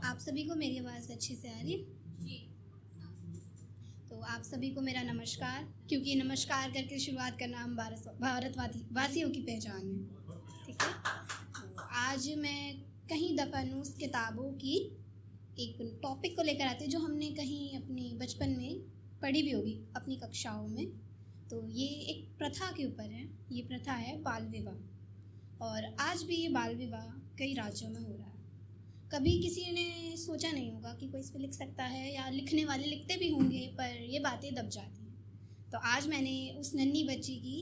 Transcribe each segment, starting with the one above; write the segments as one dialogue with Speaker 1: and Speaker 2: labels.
Speaker 1: आप सभी को मेरी आवाज़ अच्छे से आ रही है?
Speaker 2: जी।
Speaker 1: तो आप सभी को मेरा नमस्कार, क्योंकि नमस्कार करके शुरुआत करना हम भारतवासियों की पहचान है। ठीक है। तो आज मैं कहीं दफानूस किताबों की एक टॉपिक को लेकर आती हूँ जो हमने कहीं अपनी बचपन में पढ़ी भी होगी अपनी कक्षाओं में। तो ये एक प्रथा के ऊपर है। ये प्रथा है बाल विवाह, और आज भी ये बाल विवाह कई राज्यों में हो रहा है। कभी किसी ने सोचा नहीं होगा कि कोई इस पर लिख सकता है, या लिखने वाले लिखते भी होंगे, पर ये बातें दब जाती हैं। तो आज मैंने उस नन्ही बच्ची की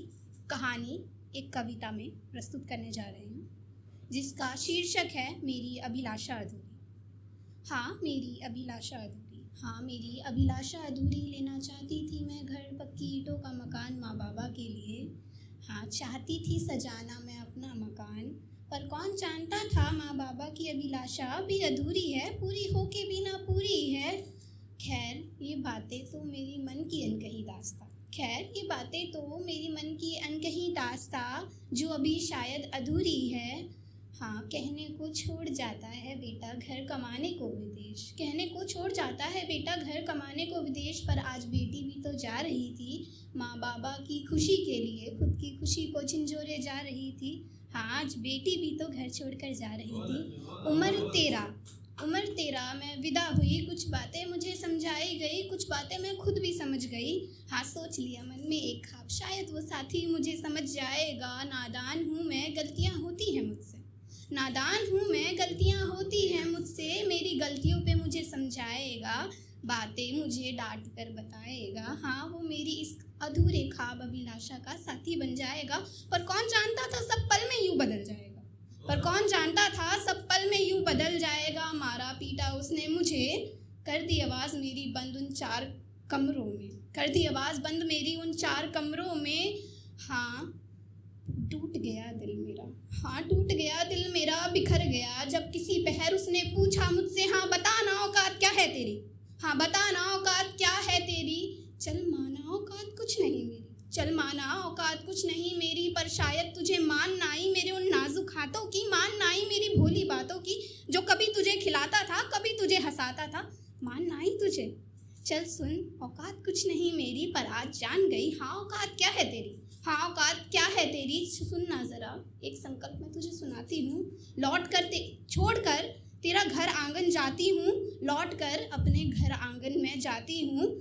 Speaker 1: कहानी एक कविता में प्रस्तुत करने जा रही हूँ, जिसका शीर्षक है मेरी अभिलाषा अधूरी। हाँ मेरी अभिलाषा अधूरी, हाँ मेरी अभिलाषा अधूरी, लेना चाहती थी मैं घर पक्की ईंटों का मकान माँ बाबा के लिए। हाँ चाहती थी सजाना मैं अपना मकान, पर कौन जानता था माँ बाबा की अभिलाषा भी अधूरी है, पूरी हो के भी ना पूरी है। खैर ये बातें तो मेरी मन की अनकही दास्तां, खैर ये बातें तो मेरी मन की अनकही दास्तां, जो अभी शायद अधूरी है। हाँ कहने को छोड़ जाता है बेटा घर कमाने को विदेश, कहने को छोड़ जाता है बेटा घर कमाने को विदेश, पर आज बेटी भी तो जा रही थी माँ बाबा की खुशी के लिए, खुद की खुशी को झिंझोरे जा रही थी। हाँ आज बेटी भी तो घर छोड़कर जा रही थी। उम्र तेरा मैं विदा हुई, कुछ बातें मुझे समझाई गई, कुछ बातें मैं खुद भी समझ गई। हाँ सोच लिया मन में एक ख्वाब, शायद वो साथी मुझे समझ जाएगा। नादान हूँ मैं, गलतियाँ होती हैं मुझसे, नादान हूँ मैं, गलतियाँ होती हैं मुझसे, मेरी गलतियों पे मुझे समझाएगा, बातें मुझे डांट कर बताएगा। हाँ वो मेरी इस अधूरे ख्वाब अभिलाषा का साथी बन जाएगा, पर कौन जानता था सब पल में यूँ बदल जाएगा, पर कौन जानता था सब पल में यूँ बदल जाएगा। मारा पीटा उसने मुझे, कर दी आवाज़ मेरी बंद उन 4 कमरों में, कर दी आवाज़ बंद मेरी उन 4 कमरों में। हाँ टूट गया दिल मेरा, हाँ टूट गया दिल मेरा, बिखर गया जब किसी पहर उसने पूछा मुझसे, हाँ बता ना औकात क्या है तेरी, हाँ बता ना औकात क्या है तेरी। चल माना औकात कुछ नहीं मेरी, चल माना औकात कुछ नहीं मेरी, पर शायद तुझे मान ना आई मेरे उन नाजुक हाथों की, मान ना आई मेरी भोली बातों की, जो कभी तुझे खिलाता था कभी तुझे हंसाता था, मान ना आई तुझे। चल सुन औकात कुछ नहीं मेरी, पर आज जान गई हाँ औकात क्या है तेरी, हाँ औकात क्या है तेरी। सुन ना ज़रा एक संकल्प मैं तुझे सुनाती हूँ, लौट कर छोड़ कर तेरा घर आंगन जाती हूँ, लौट कर अपने घर आंगन में जाती हूँ।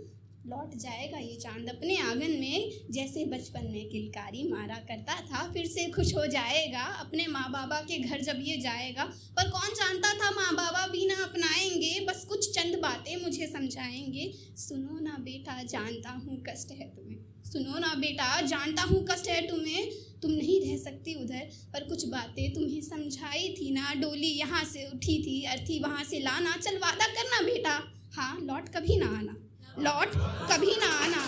Speaker 1: लौट जाएगा ये चांद अपने आंगन में, जैसे बचपन में किलकारी मारा करता था, फिर से खुश हो जाएगा अपने माँ बाबा के घर जब ये जाएगा। पर कौन जानता था माँ बाबा भी ना अपनाएंगे, बस कुछ चंद बातें मुझे समझाएंगे। सुनो ना बेटा जानता हूँ कष्ट है तुम्हें, सुनो ना बेटा जानता हूँ कष्ट है तुम्हें, तुम नहीं रह सकती उधर, पर कुछ बातें तुम्हें समझाई थी ना, डोली यहाँ से उठी थी अर्थी वहाँ से लाना, चल वादा करना बेटा हाँ लौट कभी ना आना, लौट कभी ना आना।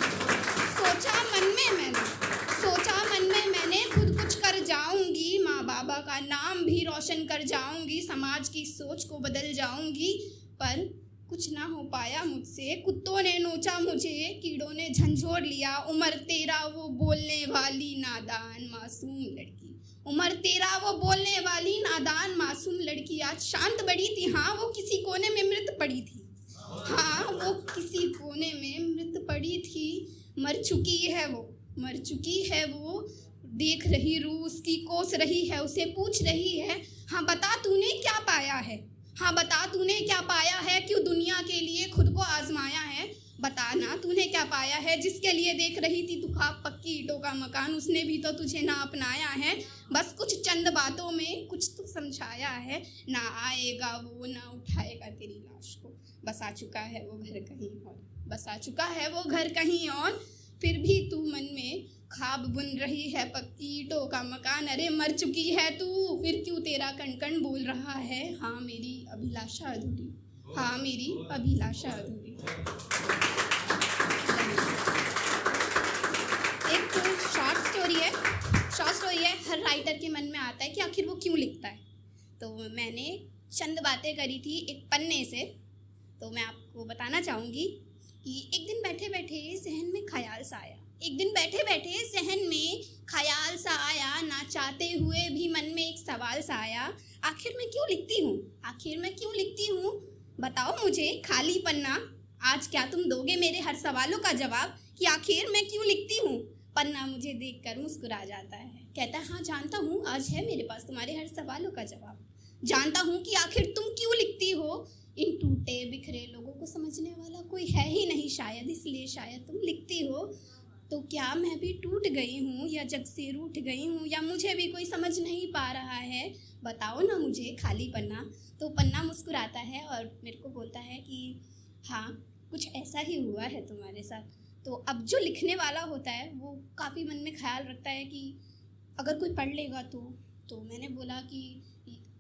Speaker 1: सोचा मन में मैंने खुद कुछ कर जाऊंगी, माँ बाबा का नाम भी रोशन कर जाऊंगी, समाज की सोच को बदल जाऊंगी, पर कुछ ना हो पाया मुझसे, कुत्तों ने नोचा मुझे, कीड़ों ने झंझोर लिया। उम्र तेरा वो बोलने वाली नादान मासूम लड़की, उम्र तेरा वो बोलने वाली नादान मासूम लड़की, आज शांत बड़ी थी हाँ वो किसी कोने में मृत पड़ी थी, हाँ वो किसी कोने में मृत पड़ी थी। मर चुकी है वो, देख रही रूह उसकी, कोस रही है उसे, पूछ रही है हाँ बता तूने क्या पाया है, हाँ बता तूने क्या पाया है, क्यों दुनिया के लिए खुद को आजमाया है, बताना तूने क्या पाया है, जिसके लिए देख रही थी तू ख्वाब पक्की ईंटों का मकान, उसने भी तो तुझे ना अपनाया है, बस कुछ चंद बातों में कुछ तो समझाया है। ना आएगा वो ना उठाएगा तेरी लाश को, बसा चुका है वो घर कहीं और, बसा चुका है वो घर कहीं और, फिर भी तू मन में ख्वाब बुन रही है पक्की ईंटों का मकान। अरे मर चुकी है तू फिर क्यों तेरा कण कण बोल रहा है, हाँ मेरी अभिलाषा अधूरी, हाँ मेरी अभिलाषा अधूरी। एक शॉर्ट स्टोरी है, हर राइटर के मन में आता है कि आखिर वो क्यों लिखता है। तो मैंने चंद बातें करी थी एक पन्ने से, तो मैं आपको बताना चाहूँगी कि एक दिन बैठे बैठे जहन में ख्याल सा आया, एक दिन बैठे बैठे जहन में ख्याल सा आया, ना चाहते हुए भी मन में एक सवाल सा आया, आखिर मैं क्यों लिखती हूँ, आखिर मैं क्यों लिखती हूँ। बताओ मुझे खाली पन्ना, आज क्या तुम दोगे मेरे हर सवालों का जवाब कि आखिर मैं क्यों लिखती हूँ। पन्ना मुझे देखकर मुस्कुरा जाता है, कहता है हाँ जानता हूँ आज है मेरे पास तुम्हारे हर सवालों का जवाब। जानता हूँ कि आखिर तुम क्यों लिखती हो, इन टूटे बिखरे लोगों को समझने वाला कोई है ही नहीं शायद, इसलिए शायद तुम लिखती हो। तो क्या मैं भी टूट गई हूँ या जग से रूठ गई हूँ, या मुझे भी कोई समझ नहीं पा रहा है, बताओ ना मुझे खाली पन्ना। तो पन्ना मुस्कुराता है और मेरे को बोलता है कि हाँ कुछ ऐसा ही हुआ है तुम्हारे साथ। तो अब जो लिखने वाला होता है वो काफ़ी मन में ख्याल रखता है कि अगर कोई पढ़ लेगा तो मैंने बोला कि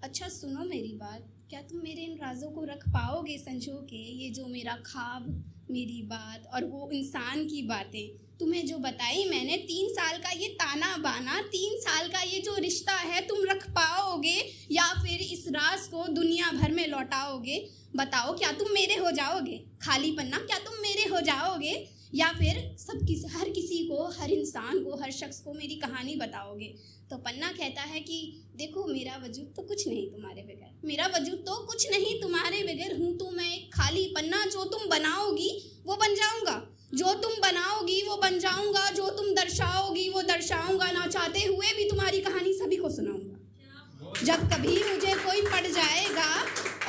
Speaker 1: अच्छा सुनो मेरी बात, क्या तुम मेरे इन राज़ों को रख पाओगे संजो के, ये जो मेरा ख्वाब, मेरी बात और वो इंसान की बातें तुम्हें जो बताई मैंने, 3 साल का ये ताना बाना, 3 साल का ये जो रिश्ता है, तुम रख पाओगे या फिर इस राज को दुनिया भर में लौटाओगे। बताओ क्या तुम मेरे हो जाओगे, खाली पन्ना क्या तुम मेरे हो जाओगे, या फिर हर किसी को, हर इंसान को, हर शख्स को मेरी कहानी बताओगे। तो पन्ना कहता है कि देखो मेरा वजूद तो कुछ नहीं तुम्हारे बगैर, मेरा वजूद तो कुछ नहीं तुम्हारे बगैर, हूँ तो मैं एक खाली पन्ना, जो तुम बनाओगी वो बन जाऊँगा, जो तुम बनाओगी वो बन जाऊँगा, जो तुम दर्शाओगी वो दर्शाऊँगा, ना चाहते हुए भी तुम्हारी कहानी सभी को सुनाऊँगा। जब कभी मुझे कोई पढ़ जाएगा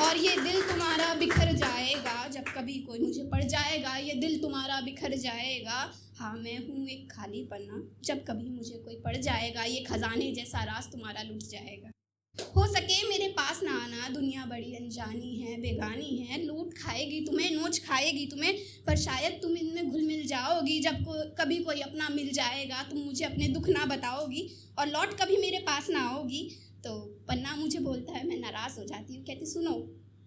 Speaker 1: और ये दिल तुम्हारा बिखर जाएगा, जब कभी कोई मुझे पढ़ जाएगा ये दिल तुम्हारा बिखर जाएगा, हाँ मैं हूँ एक खाली पन्ना, जब कभी मुझे कोई पढ़ जाएगा ये खजाने जैसा राज तुम्हारा लुट जाएगा। हो सके मेरे पास ना आना, दुनिया बड़ी अनजानी है, बेगानी है, लूट खाएगी तुम्हें, नोच खाएगी तुम्हें, पर शायद तुम इनमें घुल मिल जाओगी। जब कभी कोई अपना मिल जाएगा तुम मुझे अपने दुख ना बताओगी और लौट कभी मेरे पास ना आओगी। तो पन्ना मुझे बोलता है, मैं नाराज़ हो जाती हूँ, कहती सुनो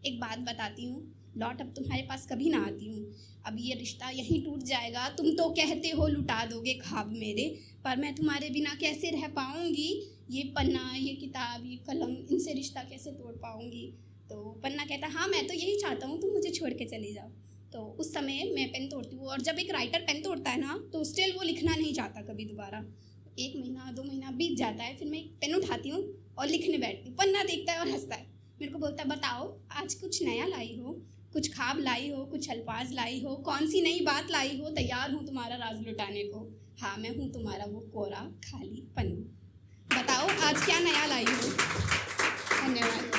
Speaker 1: एक बात बताती हूँ, लौट अब तुम्हारे पास कभी ना आती हूँ, अब ये रिश्ता यहीं टूट जाएगा। तुम तो कहते हो लुटा दोगे ख्वाब मेरे, पर मैं तुम्हारे बिना कैसे रह पाऊँगी, ये पन्ना, ये किताब, ये कलम, इनसे रिश्ता कैसे तोड़ पाऊँगी। तो पन्ना कहता हाँ मैं तो यही चाहता हूँ तुम मुझे छोड़ के चली जाओ। तो उस समय मैं पेन तोड़ती हूँ, और जब एक राइटर पेन तोड़ता है ना तो स्टिल वो लिखना नहीं चाहता कभी दोबारा। 1 महीना 2 महीना बीत जाता है, फिर मैं एक पेन उठाती हूँ और लिखने बैठती हूँ। पन्ना देखता है और हंसता है, मेरे को बोलता है बताओ आज कुछ नया लाई हो, कुछ ख्वाब लाई हो, कुछ अल्फाज लाई हो, कौन सी नई बात लाई हो, तैयार हूँ तुम्हारा राज लुटाने को। हाँ मैं हूँ तुम्हारा वो कोरा खाली पन्ना, बताओ आज क्या नया लाई हो। धन्यवाद।